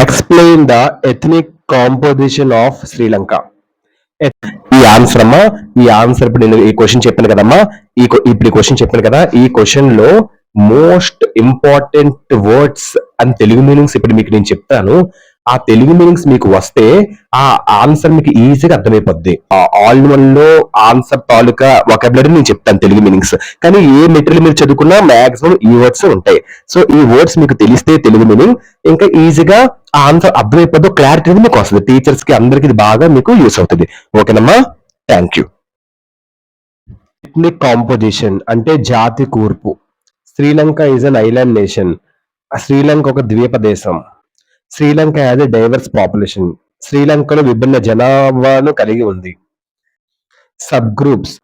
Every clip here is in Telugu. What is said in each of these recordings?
Explain the ethnic composition of Sri Lanka. ఈ ఆన్సర్ అమ్మా, ఈ ఆన్సర్ ఇప్పుడు నేను ఈ క్వశ్చన్ చెప్పాను కదమ్మా, ఇప్పుడు ఈ క్వశ్చన్ చెప్పాను కదా, ఈ క్వశ్చన్ లో most important words and Telugu meanings ఇప్పుడు మీకు నేను చెప్తాను. ఆ తెలుగు మీనింగ్స్ మీకు వస్తే ఆ ఆన్సర్ మీకు ఈజీగా అర్థమైపోద్ది. ఆల్ వన్ లో ఆన్సర్ తాలూకా వొకాబులరీ నేను చెప్తాను తెలుగు మీనింగ్స్. కానీ ఏ మెటీరియల్ మీరు చదువుకున్నా మాక్సిమం ఈ వర్డ్స్ ఉంటాయి. సో ఈ వర్డ్స్ మీకు తెలిస్తే తెలుగు మీనింగ్ ఇంకా ఈజీగా ఆ ఆన్సర్ అర్థమైపోద్దు, క్లారిటీ మీకు వస్తుంది. టీచర్స్ కి అందరికి ఇది బాగా మీకు యూస్ అవుతుంది. ఓకేనమ్మా, థ్యాంక్ యూ. ఎథ్నిక్ కాంపోజిషన్ అంటే జాతి కూర్పు. Sri Lanka is an island nation. Sri Lanka ఒక ద్వీప దేశం. Sri Lanka has a divorce population. శ్రీలంకలో విభిన్న జనాభాను కలిగి ఉంది. సబ్ గ్రూప్స్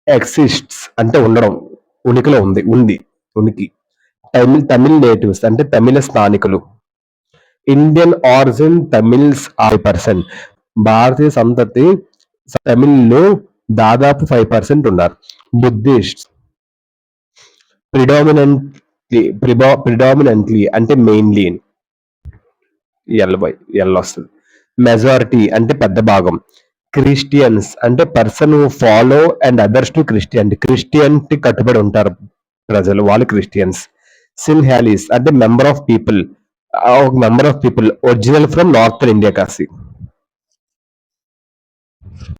ఎక్సిస్ట్స్ అంటే ఉండడం, ఉనికిలో ఉంది ఉనికి. తమిళ్ నేటివ్స్ అంటే తమిళ స్థానికులు. Indian origin Tamils 5%. భారతీయ సంతతి తమిళ్లో దాదాపు 5% ఉన్నారు. బుద్ధిస్ట్ ప్రిడామినెంట్లీ అంటే మెయిన్లీ ఎల్ వస్తుంది. మెజారిటీ అంటే పెద్ద భాగం. క్రిస్టియన్స్ అంటే person who follow and others to Christianity కట్టుబడి ఉంటారు ప్రజలు, వాళ్ళు క్రిస్టియన్స్. సిన్హాలీస్ అంటే member of people original from northern India కాసి.